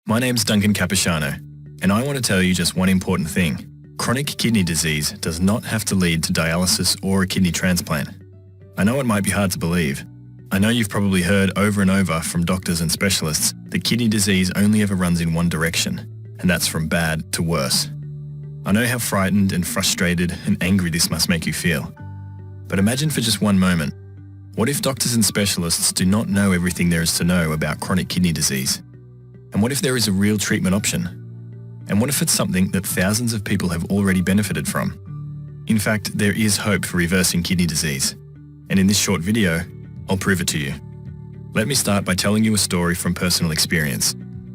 My name's Duncan Capiciano, and I want to tell you just one important thing. Chronic kidney disease does not have to lead to dialysis or a kidney transplant. I know it might be hard to believe. I know you've probably heard over and over from doctors and specialists that kidney disease only ever runs in one direction, and that's from bad to worse. I know how frightened and frustrated and angry this must make you feel. But imagine for just one moment, what if doctors and specialists do not know everything there is to know about chronic kidney disease? And what if there is a real treatment option? And what if it's something that thousands of people have already benefited from? In fact, there is hope for reversing kidney disease. And in this short video, I'll prove it to you. Let me start by telling you a story from personal experience.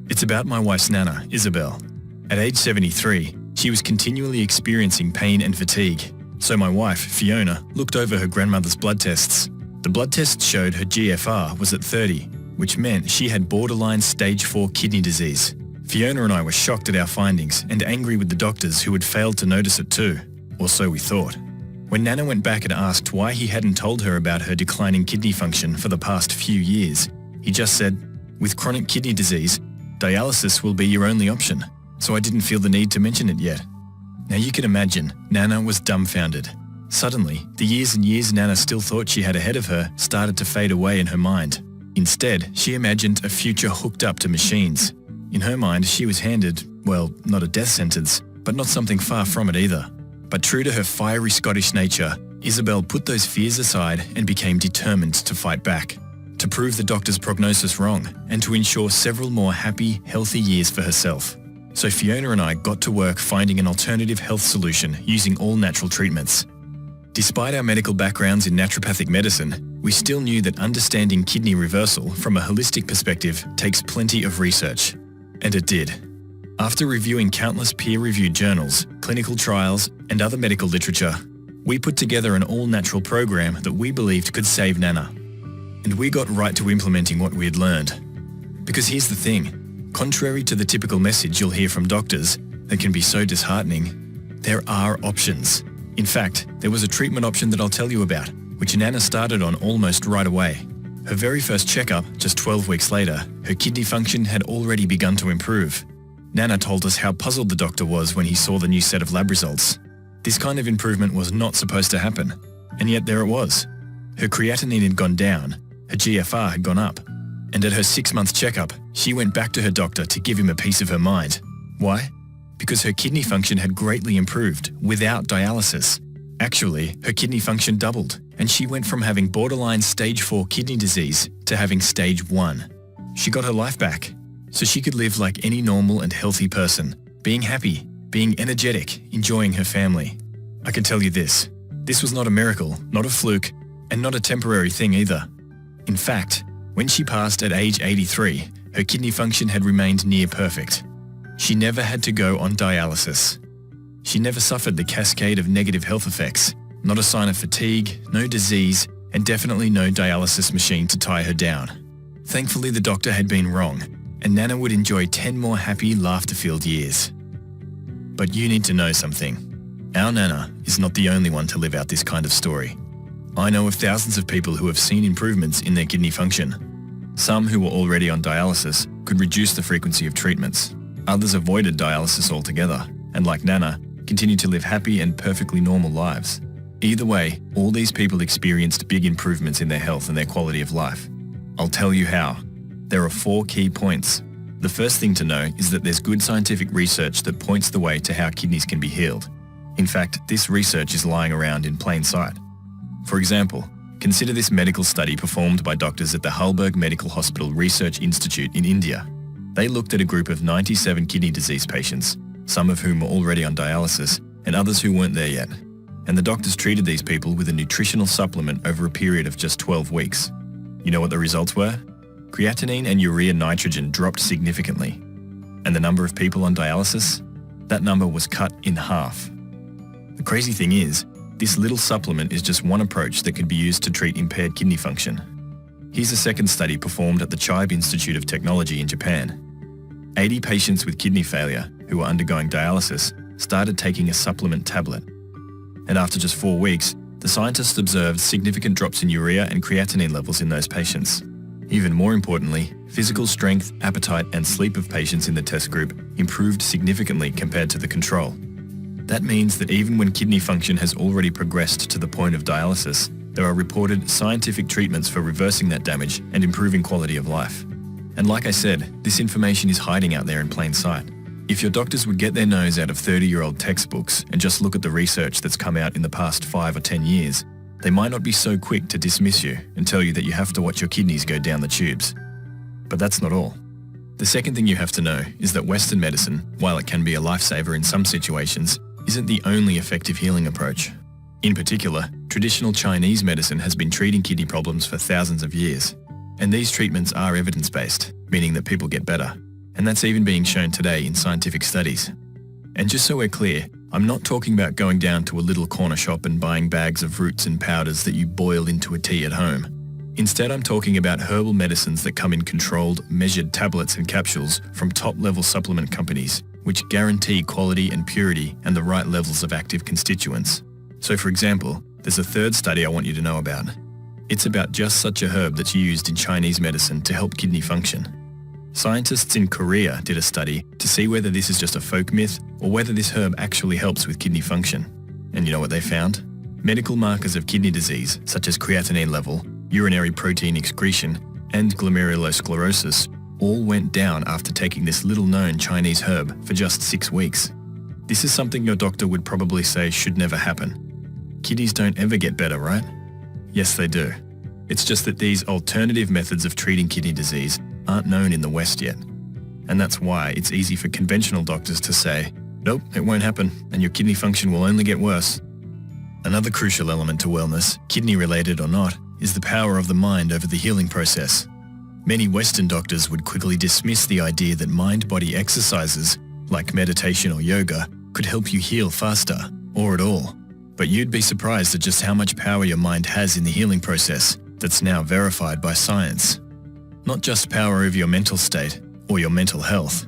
It's about my wife's nana, Isabel. At age 73, she was continually experiencing pain and fatigue. So my wife, Fiona, looked over her grandmother's blood tests. The blood tests showed her GFR was at 30, which meant she had borderline stage 4 kidney disease. Fiona and I were shocked at our findings and angry with the doctors who had failed to notice it too, or so we thought. When Nana went back and asked why he hadn't told her about her declining kidney function for the past few years, he just said, "With chronic kidney disease, dialysis will be your only option, so I didn't feel the need to mention it yet." Now you can imagine, Nana was dumbfounded. Suddenly, the years and years Nana still thought she had ahead of her started to fade away in her mind. Instead, she imagined a future hooked up to machines. In her mind, she was handed, well, not a death sentence, but not something far from it either. But true to her fiery Scottish nature, Isabel put those fears aside and became determined to fight back, to prove the doctor's prognosis wrong, and to ensure several more happy, healthy years for herself. So Fiona and I got to work finding an alternative health solution using all natural treatments. Despite our medical backgrounds in naturopathic medicine, we still knew that understanding kidney reversal from a holistic perspective takes plenty of research. And it did. After reviewing countless peer-reviewed journals, clinical trials, and other medical literature, we put together an all-natural program that we believed could save Nana. And we got right to implementing what we had learned. Because here's the thing, contrary to the typical message you'll hear from doctors that can be so disheartening, there are options. In fact, there was a treatment option that I'll tell you about, which Nana started on almost right away. Her very first checkup, just 12 weeks later, her kidney function had already begun to improve. Nana told us how puzzled the doctor was when he saw the new set of lab results. This kind of improvement was not supposed to happen, and yet there it was. Her creatinine had gone down, her GFR had gone up, and at her 6-month checkup, she went back to her doctor to give him a piece of her mind. Why? Because her kidney function had greatly improved without dialysis. Actually, her kidney function doubled, and she went from having borderline stage 4 kidney disease to having stage 1. She got her life back, so she could live like any normal and healthy person, being happy, being energetic, enjoying her family. I can tell you this was not a miracle, not a fluke, and not a temporary thing either. In fact, when she passed at age 83, her kidney function had remained near perfect. She never had to go on dialysis. She never suffered the cascade of negative health effects, not a sign of fatigue, no disease, and definitely no dialysis machine to tie her down. Thankfully, the doctor had been wrong, and Nana would enjoy 10 more happy, laughter-filled years. But you need to know something. Our Nana is not the only one to live out this kind of story. I know of thousands of people who have seen improvements in their kidney function. Some who were already on dialysis could reduce the frequency of treatments. Others avoided dialysis altogether, and like Nana, continued to live happy and perfectly normal lives. Either way, all these people experienced big improvements in their health and their quality of life. I'll tell you how. There are 4 key points. The first thing to know is that there's good scientific research that points the way to how kidneys can be healed. In fact, this research is lying around in plain sight. For example, consider this medical study performed by doctors at the Halberg Medical Hospital Research Institute in India. They looked at a group of 97 kidney disease patients, some of whom were already on dialysis, and others who weren't there yet. And the doctors treated these people with a nutritional supplement over a period of just 12 weeks. You know what the results were? Creatinine and urea nitrogen dropped significantly. And the number of people on dialysis? That number was cut in half. The crazy thing is, this little supplement is just one approach that could be used to treat impaired kidney function. Here's a second study performed at the Chiba Institute of Technology in Japan. 80 patients with kidney failure who were undergoing dialysis started taking a supplement tablet. And after just 4 weeks, the scientists observed significant drops in urea and creatinine levels in those patients. Even more importantly, physical strength, appetite and sleep of patients in the test group improved significantly compared to the control. That means that even when kidney function has already progressed to the point of dialysis, there are reported scientific treatments for reversing that damage and improving quality of life. And like I said, this information is hiding out there in plain sight. If your doctors would get their nose out of 30-year-old textbooks and just look at the research that's come out in the past 5 or 10 years, they might not be so quick to dismiss you and tell you that you have to watch your kidneys go down the tubes. But that's not all. The second thing you have to know is that Western medicine, while it can be a lifesaver in some situations, isn't the only effective healing approach. In particular, traditional Chinese medicine has been treating kidney problems for thousands of years. And these treatments are evidence-based, meaning that people get better. And that's even being shown today in scientific studies. And just so we're clear, I'm not talking about going down to a little corner shop and buying bags of roots and powders that you boil into a tea at home. Instead, I'm talking about herbal medicines that come in controlled, measured tablets and capsules from top-level supplement companies, which guarantee quality and purity and the right levels of active constituents. So for example, there's a third study I want you to know about. It's about just such a herb that's used in Chinese medicine to help kidney function. Scientists in Korea did a study to see whether this is just a folk myth or whether this herb actually helps with kidney function. And you know what they found? Medical markers of kidney disease, such as creatinine level, urinary protein excretion, and glomerulosclerosis, all went down after taking this little-known Chinese herb for just 6 weeks. This is something your doctor would probably say should never happen. Kidneys don't ever get better, right? Yes, they do. It's just that these alternative methods of treating kidney disease aren't known in the West yet. And that's why it's easy for conventional doctors to say, nope, it won't happen, and your kidney function will only get worse. Another crucial element to wellness, kidney-related or not, is the power of the mind over the healing process. Many Western doctors would quickly dismiss the idea that mind-body exercises, like meditation or yoga, could help you heal faster, or at all. But you'd be surprised at just how much power your mind has in the healing process that's now verified by science. Not just power over your mental state or your mental health,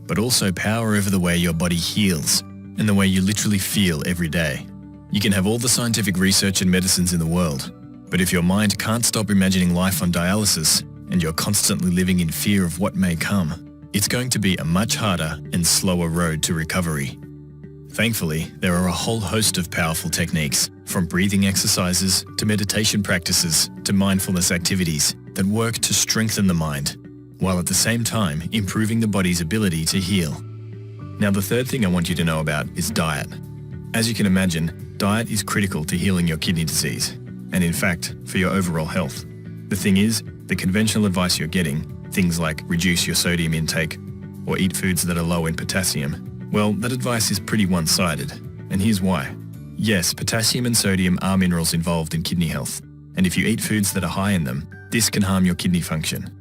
but also power over the way your body heals and the way you literally feel every day. You can have all the scientific research and medicines in the world, but if your mind can't stop imagining life on dialysis and you're constantly living in fear of what may come, it's going to be a much harder and slower road to recovery. Thankfully, there are a whole host of powerful techniques, from breathing exercises to meditation practices to mindfulness activities, that work to strengthen the mind, while at the same time improving the body's ability to heal. Now, the third thing I want you to know about is diet. As you can imagine, diet is critical to healing your kidney disease, and in fact, for your overall health. The thing is, the conventional advice you're getting, things like reduce your sodium intake or eat foods that are low in potassium, well, that advice is pretty one-sided, and here's why. Yes, potassium and sodium are minerals involved in kidney health, and if you eat foods that are high in them, this can harm your kidney function.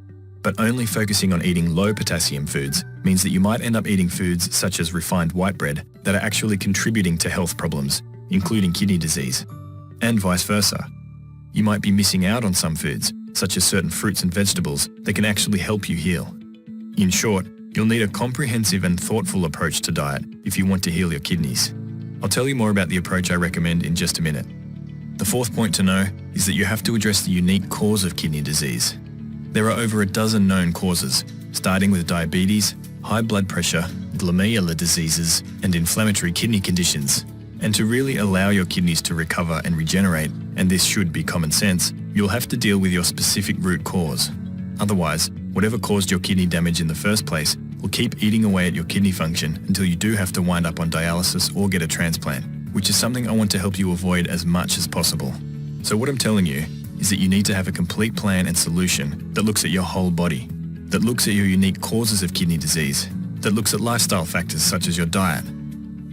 But only focusing on eating low potassium foods means that you might end up eating foods such as refined white bread that are actually contributing to health problems, including kidney disease, and vice versa. You might be missing out on some foods, such as certain fruits and vegetables, that can actually help you heal. In short, you'll need a comprehensive and thoughtful approach to diet if you want to heal your kidneys. I'll tell you more about the approach I recommend in just a minute. The fourth point to know is that you have to address the unique cause of kidney disease. There are over a dozen known causes, starting with diabetes, high blood pressure, glomerular diseases, and inflammatory kidney conditions. And to really allow your kidneys to recover and regenerate, and this should be common sense, you'll have to deal with your specific root cause. Otherwise, whatever caused your kidney damage in the first place will keep eating away at your kidney function until you do have to wind up on dialysis or get a transplant, which is something I want to help you avoid as much as possible. So what I'm telling you is that you need to have a complete plan and solution that looks at your whole body, that looks at your unique causes of kidney disease, that looks at lifestyle factors such as your diet,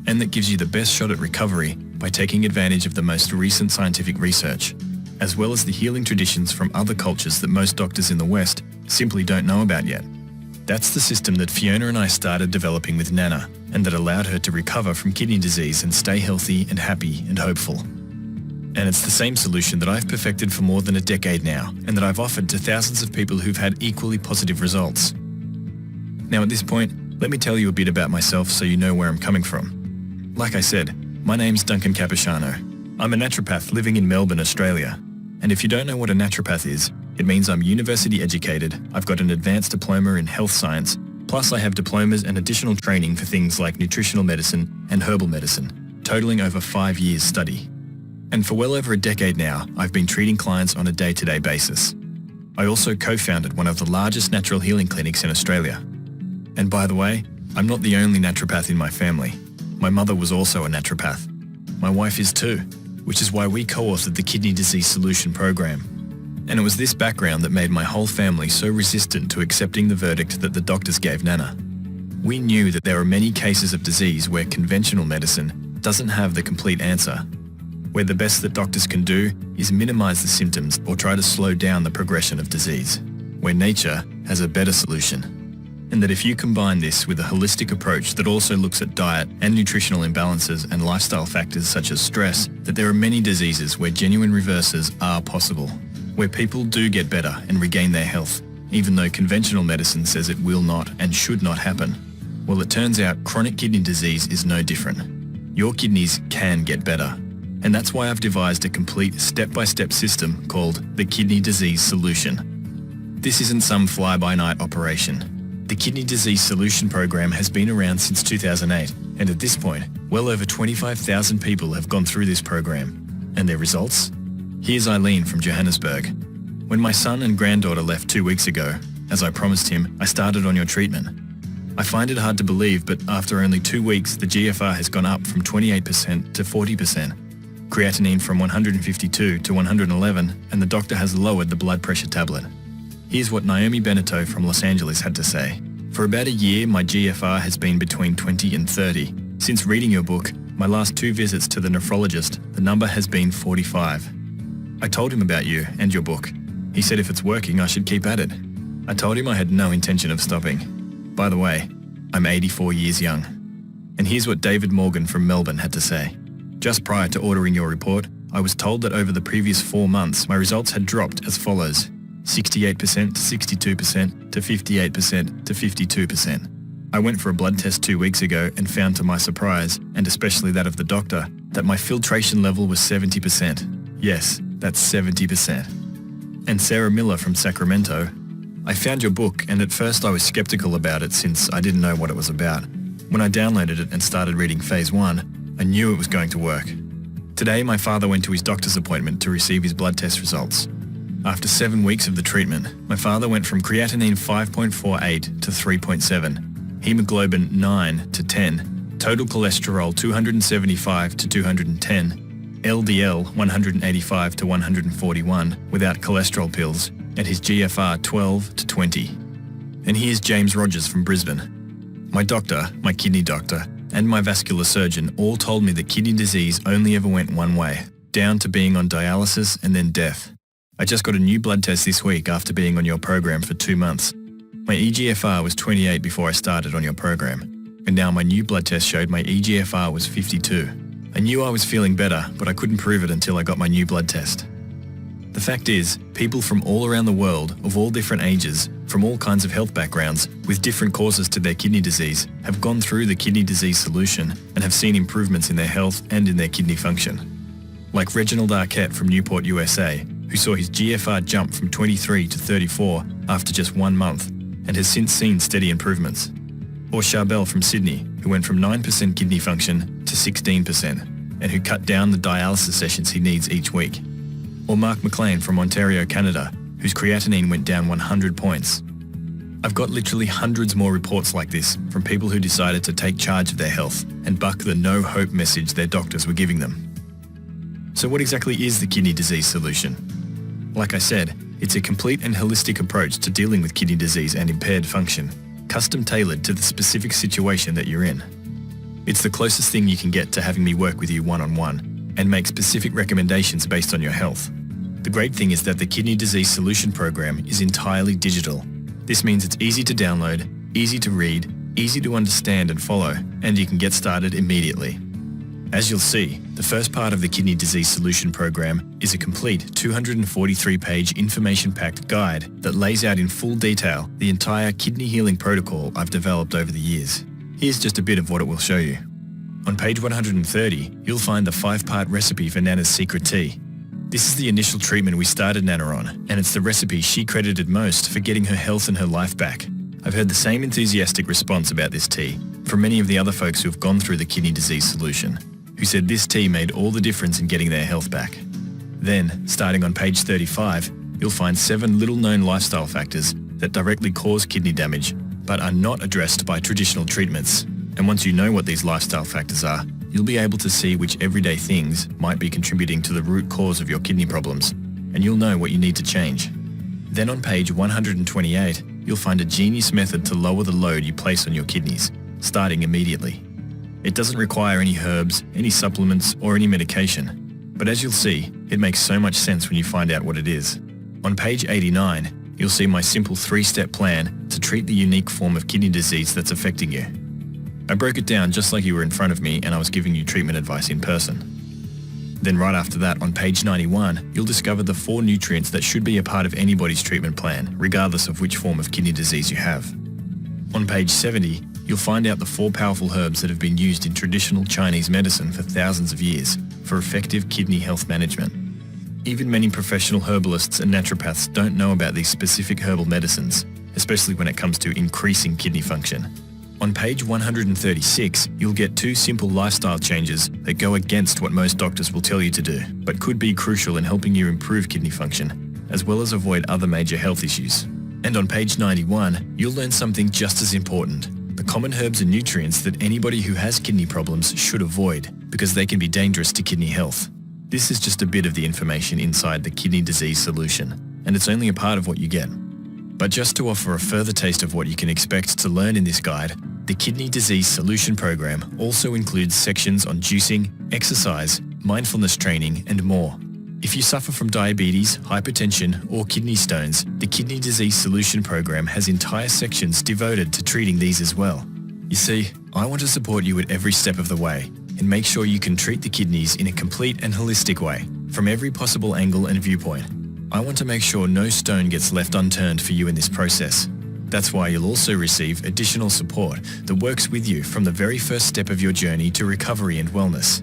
and that gives you the best shot at recovery by taking advantage of the most recent scientific research, as well as the healing traditions from other cultures that most doctors in the West simply don't know about yet. That's the system that Fiona and I started developing with Nana, and that allowed her to recover from kidney disease and stay healthy and happy and hopeful. And it's the same solution that I've perfected for more than a decade now, and that I've offered to thousands of people who've had equally positive results. Now at this point, let me tell you a bit about myself so you know where I'm coming from. Like I said, my name's Duncan Capiciano. I'm a naturopath living in Melbourne, Australia. And if you don't know what a naturopath is, It means I'm university educated, I've got an advanced diploma in health science, plus I have diplomas and additional training for things like nutritional medicine and herbal medicine, totaling over 5 years study. And for well over a decade now, I've been treating clients on a day-to-day basis. I also co-founded one of the largest natural healing clinics in Australia. And by the way, I'm not the only naturopath in my family. My mother was also a naturopath. My wife is too, which is why we co-authored the Kidney Disease Solution program. And it was this background that made my whole family so resistant to accepting the verdict that the doctors gave Nana. We knew that there are many cases of disease where conventional medicine doesn't have the complete answer, where the best that doctors can do is minimize the symptoms or try to slow down the progression of disease, where nature has a better solution. And that if you combine this with a holistic approach that also looks at diet and nutritional imbalances and lifestyle factors such as stress, that there are many diseases where genuine reverses are possible, where people do get better and regain their health, even though conventional medicine says it will not and should not happen. Well, it turns out chronic kidney disease is no different. Your kidneys can get better. And that's why I've devised a complete step-by-step system called the Kidney Disease Solution. This isn't some fly-by-night operation. The Kidney Disease Solution program has been around since 2008, and at this point, well over 25,000 people have gone through this program. And their results? Here's Eileen from Johannesburg. When my son and granddaughter left 2 weeks ago, as I promised him, I started on your treatment. I find it hard to believe, but after only 2 weeks, the GFR has gone up from 28% to 40%. Creatinine from 152 to 111, and the doctor has lowered the blood pressure tablet. Here's what Naomi Beneteau from Los Angeles had to say. For about a year, my GFR has been between 20 and 30. Since reading your book, my last 2 visits to the nephrologist, the number has been 45. I told him about you and your book. He said if it's working, I should keep at it. I told him I had no intention of stopping. By the way, I'm 84 years young. And here's what David Morgan from Melbourne had to say. Just prior to ordering your report, I was told that over the previous 4 months, my results had dropped as follows: 68% to 62% to 58% to 52%. I went for a blood test 2 weeks ago and found to my surprise, and especially that of the doctor, that my filtration level was 70%. Yes, that's 70%. And Sarah Miller from Sacramento. I found your book, and at first I was skeptical about it since I didn't know what it was about. When I downloaded it and started reading Phase 1, I knew it was going to work. Today, my father went to his doctor's appointment to receive his blood test results. After 7 weeks of the treatment, my father went from creatinine 5.48 to 3.7, hemoglobin 9 to 10, total cholesterol 275 to 210, LDL 185 to 141 without cholesterol pills, and his GFR 12 to 20. And here's James Rogers from Brisbane. My doctor, my kidney doctor, and my vascular surgeon all told me that kidney disease only ever went one way, down to being on dialysis and then death. I just got a new blood test this week after being on your program for 2 months. My eGFR was 28 before I started on your program, and now my new blood test showed my eGFR was 52. I knew I was feeling better, but I couldn't prove it until I got my new blood test. The fact is, people from all around the world, of all different ages, from all kinds of health backgrounds, with different causes to their kidney disease, have gone through the Kidney Disease Solution and have seen improvements in their health and in their kidney function. Like Reginald Arquette from Newport, USA, who saw his GFR jump from 23 to 34 after just 1 month and has since seen steady improvements. Or Charbel from Sydney, who went from 9% kidney function to 16% and who cut down the dialysis sessions he needs each week. Or Mark McLean from Ontario, Canada, whose creatinine went down 100 points. I've got literally hundreds more reports like this from people who decided to take charge of their health and buck the no hope message their doctors were giving them. So what exactly is the Kidney Disease Solution? Like I said, it's a complete and holistic approach to dealing with kidney disease and impaired function, custom tailored to the specific situation that you're in. It's the closest thing you can get to having me work with you one-on-one and make specific recommendations based on your health. The great thing is that the Kidney Disease Solution program is entirely digital. This means it's easy to download, easy to read, easy to understand and follow, and you can get started immediately. As you'll see, the first part of the Kidney Disease Solution program is a complete 243-page information-packed guide that lays out in full detail the entire kidney healing protocol I've developed over the years. Here's just a bit of what it will show you. On page 130, you'll find the 5-part recipe for Nana's secret tea. This is the initial treatment we started Nana on, and it's the recipe she credited most for getting her health and her life back. I've heard the same enthusiastic response about this tea from many of the other folks who have gone through the kidney disease solution, who said this tea made all the difference in getting their health back. Then, starting on page 35, you'll find 7 little-known lifestyle factors that directly cause kidney damage, but are not addressed by traditional treatments. And once you know what these lifestyle factors are, you'll be able to see which everyday things might be contributing to the root cause of your kidney problems, and you'll know what you need to change. Then on page 128, you'll find a genius method to lower the load you place on your kidneys, starting immediately. It doesn't require any herbs, any supplements, or any medication, but as you'll see, it makes so much sense when you find out what it is. On page 89, you'll see my simple 3-step plan to treat the unique form of kidney disease that's affecting you. I broke it down just like you were in front of me and I was giving you treatment advice in person. Then right after that, on page 91, you'll discover the 4 nutrients that should be a part of anybody's treatment plan, regardless of which form of kidney disease you have. On page 70, you'll find out the 4 powerful herbs that have been used in traditional Chinese medicine for thousands of years for effective kidney health management. Even many professional herbalists and naturopaths don't know about these specific herbal medicines, especially when it comes to increasing kidney function. On page 136, you'll get 2 simple lifestyle changes that go against what most doctors will tell you to do, but could be crucial in helping you improve kidney function, as well as avoid other major health issues. And on page 91, you'll learn something just as important: the common herbs and nutrients that anybody who has kidney problems should avoid, because they can be dangerous to kidney health. This is just a bit of the information inside the kidney disease solution, and it's only a part of what you get. But just to offer a further taste of what you can expect to learn in this guide, the Kidney Disease Solution Program also includes sections on juicing, exercise, mindfulness training, and more. If you suffer from diabetes, hypertension, or kidney stones, the Kidney Disease Solution Program has entire sections devoted to treating these as well. You see, I want to support you at every step of the way and make sure you can treat the kidneys in a complete and holistic way, from every possible angle and viewpoint. I want to make sure no stone gets left unturned for you in this process. That's why you'll also receive additional support that works with you from the very first step of your journey to recovery and wellness.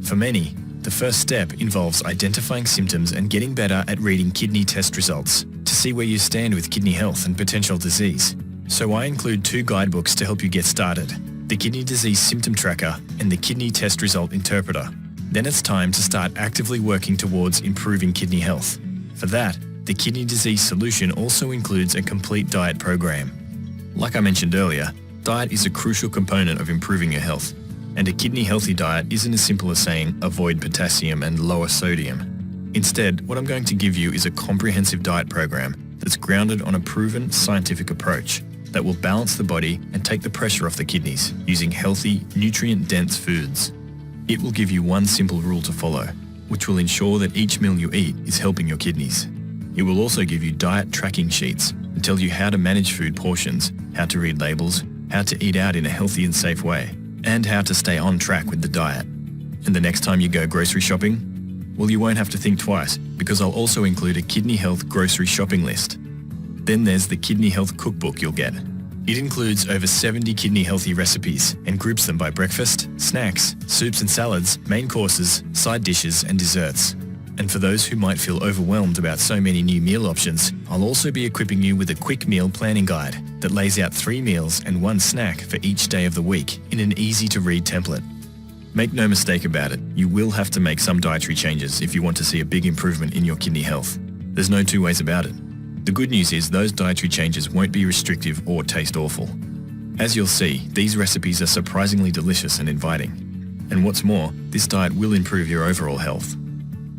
For many, the first step involves identifying symptoms and getting better at reading kidney test results to see where you stand with kidney health and potential disease. So I include 2 guidebooks to help you get started: the Kidney Disease Symptom Tracker and the Kidney Test Result Interpreter. Then it's time to start actively working towards improving kidney health. For that, the Kidney Disease Solution also includes a complete diet program. Like I mentioned earlier, diet is a crucial component of improving your health, and a kidney healthy diet isn't as simple as saying avoid potassium and lower sodium. Instead, what I'm going to give you is a comprehensive diet program that's grounded on a proven scientific approach that will balance the body and take the pressure off the kidneys using healthy, nutrient-dense foods. It will give you one simple rule to follow, which will ensure that each meal you eat is helping your kidneys. It will also give you diet tracking sheets and tell you how to manage food portions, how to read labels, how to eat out in a healthy and safe way, and how to stay on track with the diet. And the next time you go grocery shopping, well, you won't have to think twice, because I'll also include a kidney health grocery shopping list. Then there's the Kidney Health Cookbook you'll get. It includes over 70 kidney healthy recipes and groups them by breakfast, snacks, soups and salads, main courses, side dishes and desserts. And for those who might feel overwhelmed about so many new meal options, I'll also be equipping you with a quick meal planning guide that lays out 3 meals and 1 snack for each day of the week in an easy-to-read template. Make no mistake about it, you will have to make some dietary changes if you want to see a big improvement in your kidney health. There's no 2 ways about it. The good news is those dietary changes won't be restrictive or taste awful. As you'll see, these recipes are surprisingly delicious and inviting. And what's more, this diet will improve your overall health.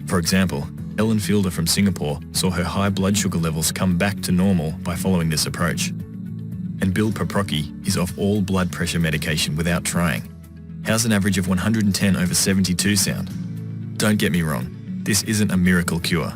For example, Ellen Fielder from Singapore saw her high blood sugar levels come back to normal by following this approach. And Bill Paprocki is off all blood pressure medication without trying. How's an average of 110/72 sound? Don't get me wrong, this isn't a miracle cure.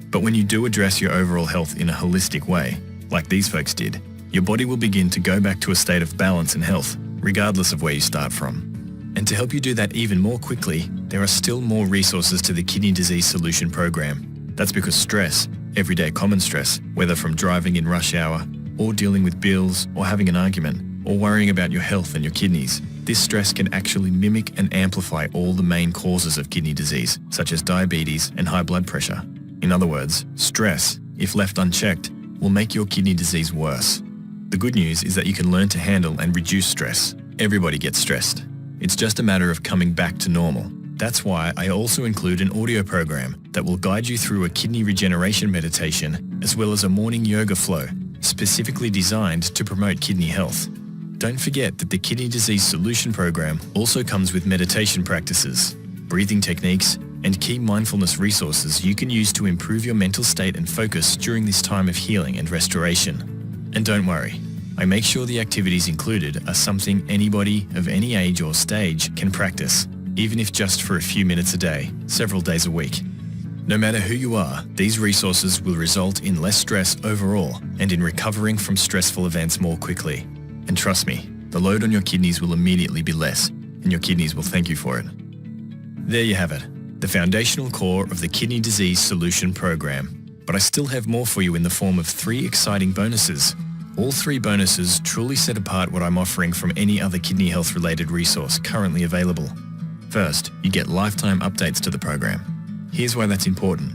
But when you do address your overall health in a holistic way, like these folks did, your body will begin to go back to a state of balance and health, regardless of where you start from. And to help you do that even more quickly, there are still more resources to the Kidney Disease Solution Program. That's because stress, everyday common stress, whether from driving in rush hour, or dealing with bills, or having an argument, or worrying about your health and your kidneys, This stress can actually mimic and amplify all the main causes of kidney disease, such as diabetes and high blood pressure. In other words, stress, if left unchecked, will make your kidney disease worse. The good news is that you can learn to handle and reduce stress. Everybody gets stressed. It's just a matter of coming back to normal. That's why I also include an audio program that will guide you through a kidney regeneration meditation as well as a morning yoga flow, specifically designed to promote kidney health. Don't forget that the Kidney Disease Solution Program also comes with meditation practices, breathing techniques, and key mindfulness resources you can use to improve your mental state and focus during this time of healing and restoration. And don't worry, I make sure the activities included are something anybody of any age or stage can practice, even if just for a few minutes a day, several days a week. No matter who you are, these resources will result in less stress overall and in recovering from stressful events more quickly. And trust me, the load on your kidneys will immediately be less, and your kidneys will thank you for it. There you have it, the foundational core of the Kidney Disease Solution Program. But I still have more for you in the form of 3 exciting bonuses. All 3 bonuses truly set apart what I'm offering from any other kidney health related resource currently available. First, you get lifetime updates to the program. Here's why that's important.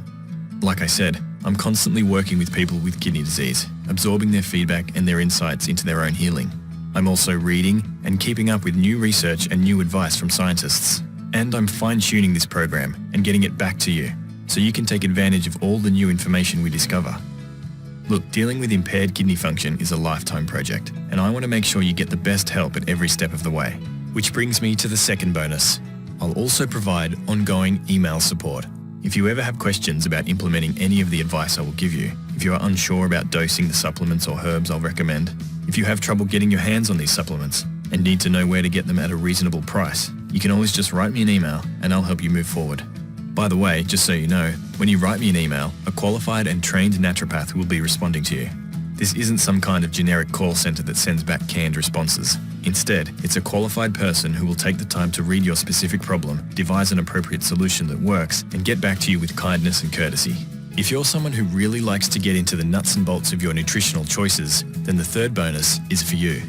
Like I said, I'm constantly working with people with kidney disease, absorbing their feedback and their insights into their own healing. I'm also reading and keeping up with new research and new advice from scientists. And I'm fine-tuning this program and getting it back to you, so you can take advantage of all the new information we discover. Look, dealing with impaired kidney function is a lifetime project, and I want to make sure you get the best help at every step of the way. Which brings me to the second bonus. I'll also provide ongoing email support. If you ever have questions about implementing any of the advice I will give you, if you are unsure about dosing the supplements or herbs I'll recommend, if you have trouble getting your hands on these supplements and need to know where to get them at a reasonable price, you can always just write me an email and I'll help you move forward. By the way, just so you know, when you write me an email, a qualified and trained naturopath will be responding to you. This isn't some kind of generic call center that sends back canned responses. Instead, it's a qualified person who will take the time to read your specific problem, devise an appropriate solution that works, and get back to you with kindness and courtesy. If you're someone who really likes to get into the nuts and bolts of your nutritional choices, then the third bonus is for you.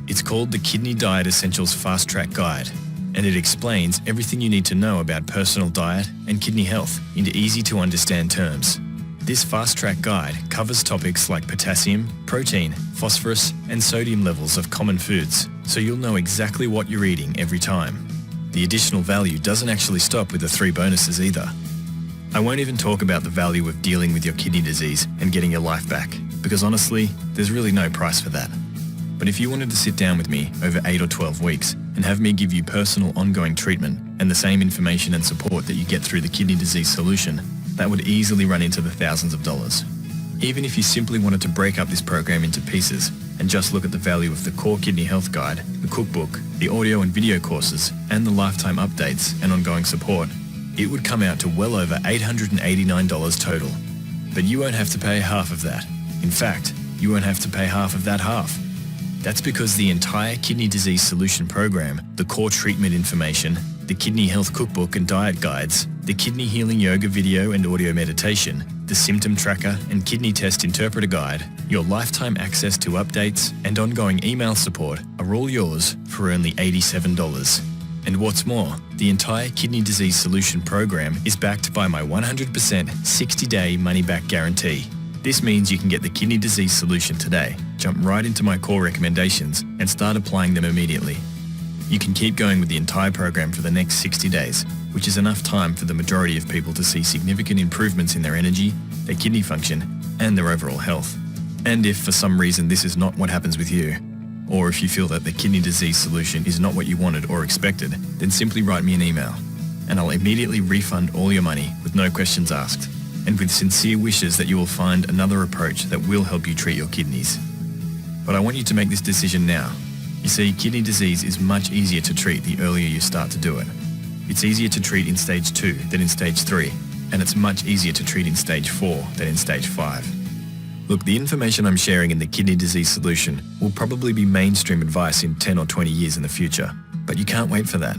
It's called the Kidney Diet Essentials Fast Track Guide, and it explains everything you need to know about personal diet and kidney health into easy to understand terms. This Fast Track Guide covers topics like potassium, protein, phosphorus, and sodium levels of common foods, so you'll know exactly what you're eating every time. The additional value doesn't actually stop with the 3 bonuses either. I won't even talk about the value of dealing with your kidney disease and getting your life back, because honestly, there's really no price for that. But if you wanted to sit down with me over 8 or 12 weeks and have me give you personal ongoing treatment and the same information and support that you get through the Kidney Disease Solution, that would easily run into the thousands of dollars. Even if you simply wanted to break up this program into pieces and just look at the value of the core kidney health guide, the cookbook, the audio and video courses, and the lifetime updates and ongoing support, it would come out to well over $889 total. But you won't have to pay half of that. In fact, you won't have to pay half of that half. That's because the entire Kidney Disease Solution Program, the core treatment information, the Kidney Health Cookbook and Diet Guides, the Kidney Healing Yoga video and audio meditation, the Symptom Tracker and Kidney Test Interpreter Guide, your lifetime access to updates and ongoing email support are all yours for only $87. And what's more, the entire Kidney Disease Solution Program is backed by my 100% 60-day money-back guarantee. This means you can get the Kidney Disease Solution today, jump right into my core recommendations, and start applying them immediately. You can keep going with the entire program for the next 60 days, which is enough time for the majority of people to see significant improvements in their energy, their kidney function, and their overall health. And if for some reason this is not what happens with you, or if you feel that the Kidney Disease Solution is not what you wanted or expected, then simply write me an email, and I'll immediately refund all your money with no questions asked, and with sincere wishes that you will find another approach that will help you treat your kidneys. But I want you to make this decision now. You see, kidney disease is much easier to treat the earlier you start to do it. It's easier to treat in stage 2 than in stage 3, and it's much easier to treat in stage 4 than in stage 5. Look, the information I'm sharing in the Kidney Disease Solution will probably be mainstream advice in 10 or 20 years in the future, but you can't wait for that.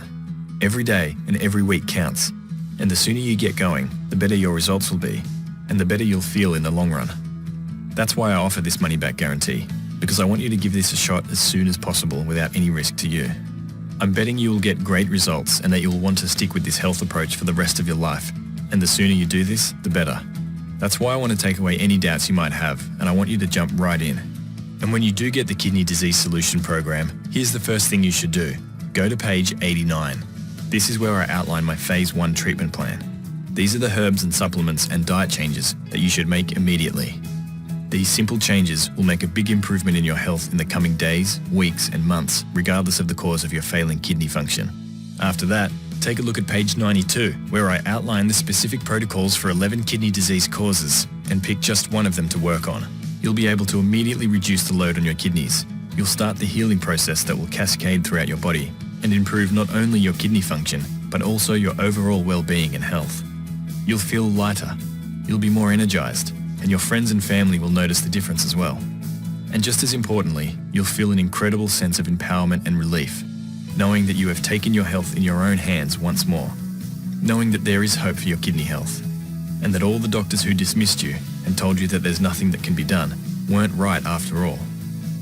Every day and every week counts, and the sooner you get going, the better your results will be, and the better you'll feel in the long run. That's why I offer this money-back guarantee, because I want you to give this a shot as soon as possible without any risk to you. I'm betting you will get great results and that you'll want to stick with this health approach for the rest of your life. And the sooner you do this, the better. That's why I want to take away any doubts you might have, and I want you to jump right in. And when you do get the Kidney Disease Solution Program, here's the first thing you should do. Go to page 89. This is where I outline my Phase 1 treatment plan. These are the herbs and supplements and diet changes that you should make immediately. These simple changes will make a big improvement in your health in the coming days, weeks and months, regardless of the cause of your failing kidney function. After that, take a look at page 92, where I outline the specific protocols for 11 kidney disease causes and pick just one of them to work on. You'll be able to immediately reduce the load on your kidneys. You'll start the healing process that will cascade throughout your body and improve not only your kidney function, but also your overall well-being and health. You'll feel lighter, you'll be more energized, and your friends and family will notice the difference as well. And just as importantly, you'll feel an incredible sense of empowerment and relief, knowing that you have taken your health in your own hands once more, knowing that there is hope for your kidney health, and that all the doctors who dismissed you and told you that there's nothing that can be done weren't right after all.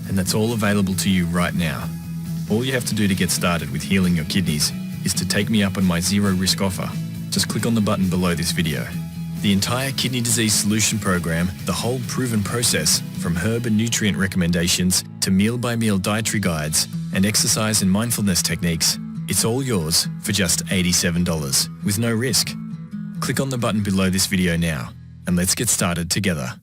And that's all available to you right now. All you have to do to get started with healing your kidneys is to take me up on my zero risk offer. Just click on the button below this video. The entire Kidney Disease Solution Program, the whole proven process, from herb and nutrient recommendations to meal-by-meal dietary guides and exercise and mindfulness techniques, it's all yours for just $87 with no risk. Click on the button below this video now and let's get started together.